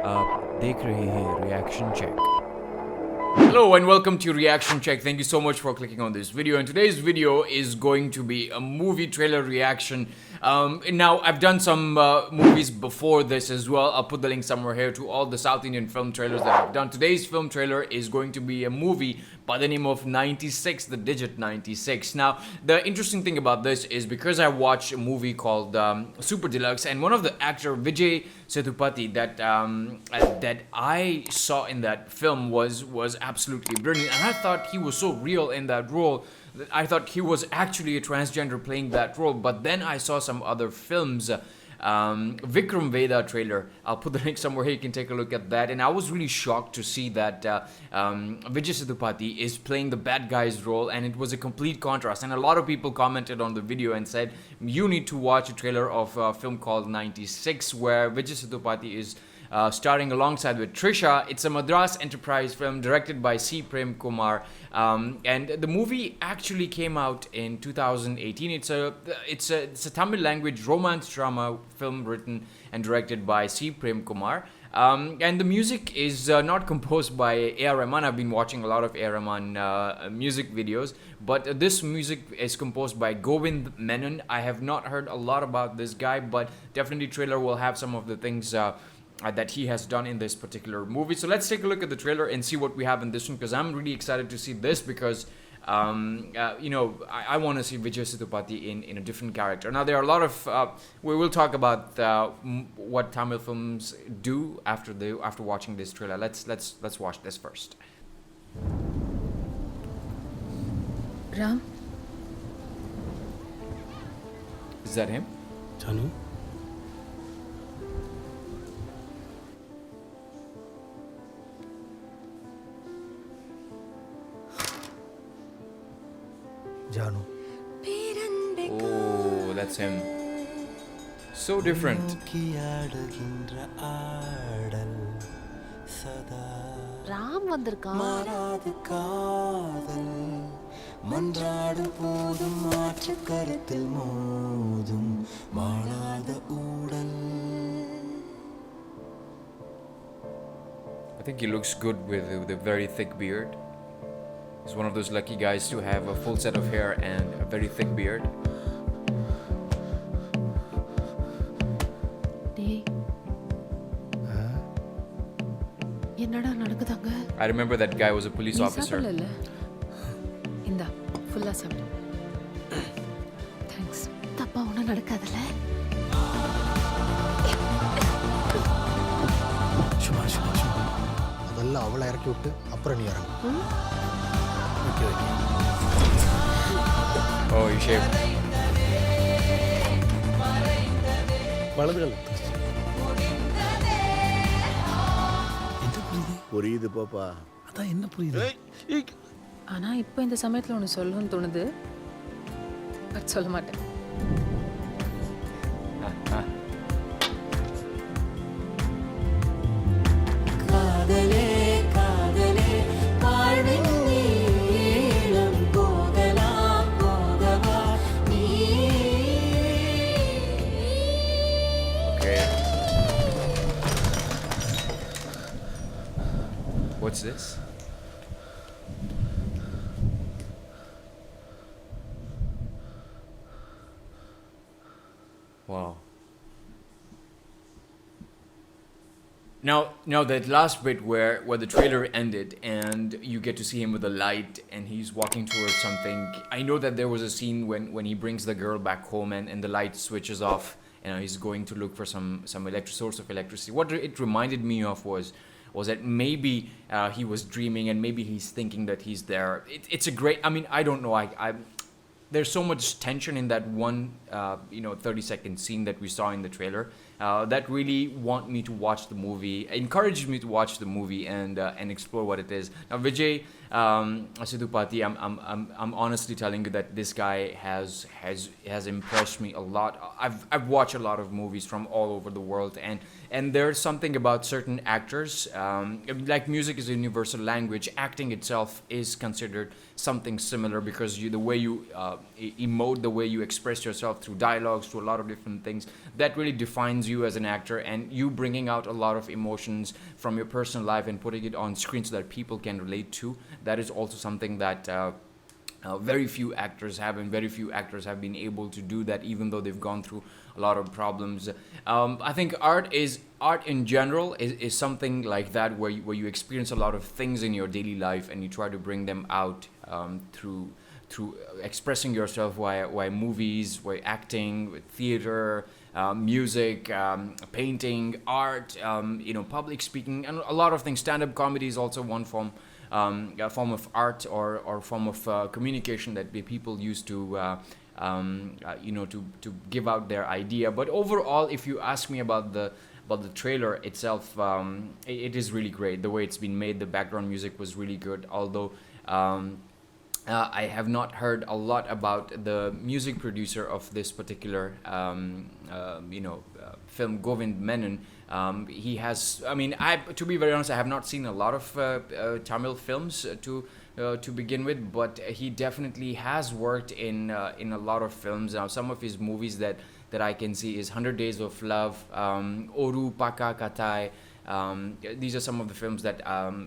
आप देख रहे हैं reaction check. Hello and welcome to Reaction Check. Thank you so much for clicking on this video. And today's video is going to be a movie trailer reaction. Now, I've done some movies before this as well. I'll put the link somewhere here to all the South Indian film trailers that I've done. Today's film trailer is going to be a movie by the name of 96, the digit 96. Now, the interesting thing about this is because I watched a movie called Super Deluxe, and one of the actor Vijay Sethupathi that I saw in that film was absolutely brilliant, and I thought he was so real in that role. I thought he was actually a transgender playing that role, but then I saw some other films. Vikram Veda trailer. I'll put the link somewhere here. You can take a look at that. And I was really shocked to see that Vijay Sethupathi is playing the bad guy's role, and it was a complete contrast. And a lot of people commented on the video and said, you need to watch a trailer of a film called 96, where Vijay Sethupathi is starring alongside with Trisha. It's a Madras Enterprise film directed by C. Prem Kumar, and the movie actually came out in 2018. It's a Tamil language romance drama film written and directed by C. Prem Kumar. And the music is not composed by A.R. Rahman. I've been watching a lot of A.R. Rahman music videos, but this music is composed by Govind Menon. I have not heard a lot about this guy, but definitely trailer will have some of the things that he has done in this particular movie. So let's take a look at the trailer and see what we have in this one, because I'm really excited to see this, because I want to see Vijay Sethupathi in a different character. Now, there are a lot of we will talk about what Tamil films do after watching this trailer. Let's watch this first. Ram? Is that him? Janu? Janu. Oh, that's him. So different. Ram வந்திருக்கான். மன்றாடு போதும் மாற்று கருத்தில் மோதும் மாளாத ஊடல். I think he looks good with a very thick beard. He's one of those lucky guys to have a full set of hair and a very thick beard. டேய். என்னடா நடக்குதாங்க? I remember that guy was a police officer. சாப்பிடல. இந்தா ஃபுல்லா சாப்பிடு. Thanks. தப்பா ஒண்ணும் நடக்காதல? சும்மா அதெல்லாம் அவளை இறக்கி விட்டு அப்புறம் நீ இறங்கு. ஓகே. Oh, you shaved. வலதுகள். என்ன புரியுது பாப்பா? அதான் என்ன புரியுது? ஆனா இப்போ இந்த சமயத்துல ஒன்னு சொல்லணும்னு தோணுது. பட் சொல்ல மாட்டேன். காதலே காதலே வாழ்வின் நீளம் போகலாம் போகவா நீ. Okay. What's this? Wow. Now that last bit where the trailer ended and you get to see him with a light and he's walking towards something. I know that there was a scene when he brings the girl back home and the light switches off and he's going to look for some source of electricity. What it reminded me of was that maybe he was dreaming and maybe he's thinking that he's there. It's a great. I mean, I don't know. There's so much tension in that one 30-second scene that we saw in the trailer that really want me to watch the movie, encouraged me to watch the movie and explore what it is. Now, Vijay Sethupathi, I'm honestly telling you that this guy has impressed me a lot. I've watched a lot of movies from all over the world, and there's something about certain actors, like music is a universal language. Acting itself is considered something similar because the way you emote, the way you express yourself through dialogues, through a lot of different things, that really defines you as an actor, and you bringing out a lot of emotions from your personal life and putting it on screen so that people can relate to. That is also something that very few actors have, and very few actors have been able to do that, even though they've gone through a lot of problems. I think art in general is something like that, where you experience a lot of things in your daily life and you try to bring them out through expressing yourself via movies, via acting, theater, music, painting, art, public speaking, and a lot of things. Stand-up comedy is also one form. A form of art or form of communication that people use to to give out their idea. But overall, if you ask me about the trailer itself, it is really great. The way it's been made, the background music was really good. Although I have not heard a lot about the music producer of this particular film, Govind Menon. He has, to be very honest, I have not seen a lot of Tamil films to begin with, but he definitely has worked in a lot of films. Now, some of his movies that I can see is 100 Days of Love, Oru Paka Katai. These are some of the films that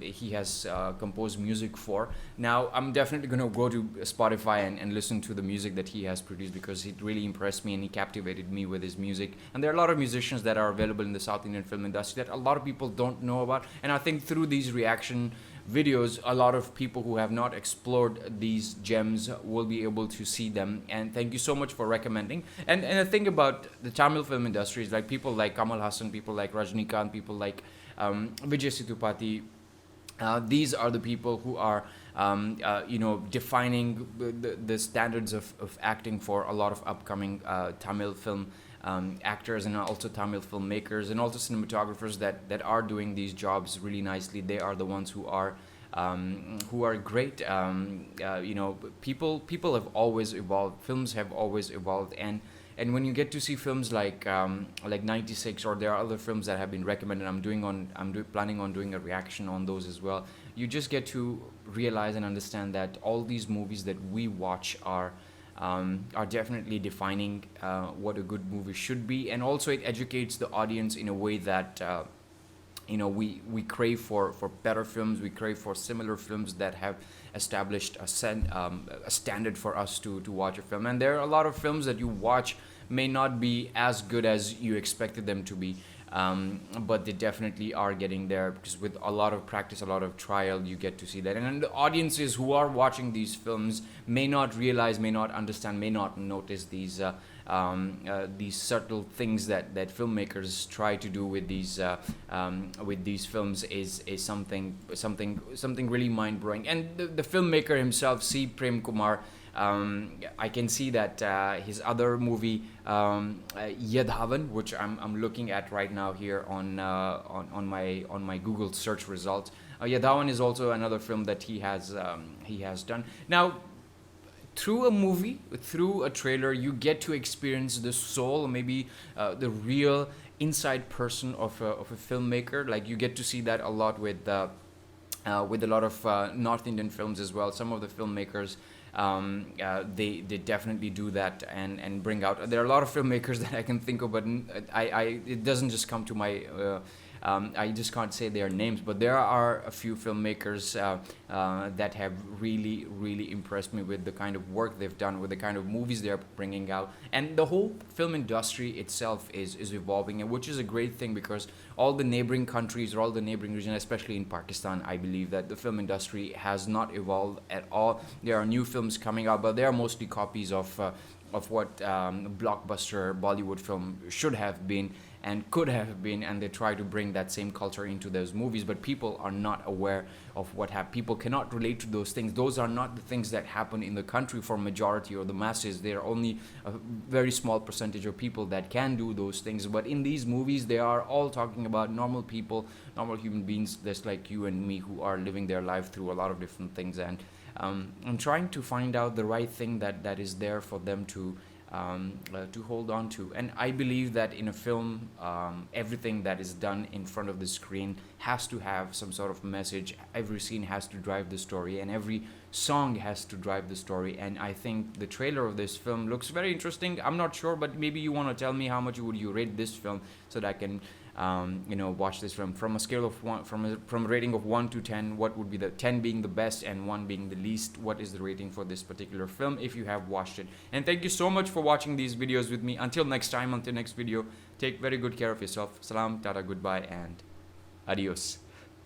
he has composed music for. Now, I'm definitely going to go to Spotify and listen to the music that he has produced, because it really impressed me and he captivated me with his music. And there are a lot of musicians that are available in the South Indian film industry that a lot of people don't know about. And I think through these reaction videos, a lot of people who have not explored these gems will be able to see them. And thank you so much for recommending. And the thing about the Tamil film industry is, like, people like Kamal Hassan, people like Rajnikant, people like Vijay Sethupathi. These are the people who are defining the standards of acting for a lot of upcoming Tamil film actors, and also Tamil filmmakers, and also cinematographers that are doing these jobs really nicely. They are the ones who are great. People have always evolved. Films have always evolved, and when you get to see films like 96, or there are other films that have been recommended, I'm planning on doing a reaction on those as well. You just get to realize and understand that all these movies that we watch are definitely defining what a good movie should be, and also it educates the audience in a way that we crave for better films. We crave for similar films that have established a standard for us to watch a film. And there are a lot of films that you watch may not be as good as you expected them to be, but they definitely are getting there, because with a lot of practice, a lot of trial, you get to see that. And the audiences who are watching these films may not realize, may not understand, may not notice these subtle things that filmmakers try to do with these films is something really mind-blowing. And the filmmaker himself, C. Prem Kumar, I can see that his other movie, Yadhavan, which I'm looking at right now here on my Google search results. Yadhavan is also another film that he has done. Now, through a movie, through a trailer, you get to experience the soul, maybe the real inside person of a filmmaker. Like, you get to see that a lot with a lot of North Indian films as well. Some of the filmmakers, they definitely do that and bring out. There are a lot of filmmakers that I can think of, but it doesn't just come to my. I just can't say their names, but there are a few filmmakers that have really, really impressed me with the kind of work they've done, with the kind of movies they're bringing out. And the whole film industry itself is evolving, and which is a great thing, because all the neighboring countries, or all the neighboring regions, especially in Pakistan, I believe that the film industry has not evolved at all. There are new films coming out, but they are mostly copies of what blockbuster Bollywood film should have been and could have been, and they try to bring that same culture into those movies, but people are not aware of what happened. People cannot relate to those things. Those are not the things that happen in the country for majority or the masses. There are only a very small percentage of people that can do those things, but in these movies they are all talking about normal people, normal human beings just like you and me, who are living their life through a lot of different things, and I'm trying to find out the right thing that is there for them to to hold on to. And I believe that in a film, everything that is done in front of the screen has to have some sort of message. Every scene has to drive the story, and every song has to drive the story. And I think the trailer of this film looks very interesting. I'm not sure, but maybe you want to tell me how much would you rate this film, so that I can watch this film from a scale of 1, from a rating of 1 to 10. What would be the 10 being the best and 1 being the least? What is the rating for this particular film if you have watched it? And thank you so much for watching these videos with me. Until next time, until next video, take very good care of yourself. Salam, tata, goodbye, and adios.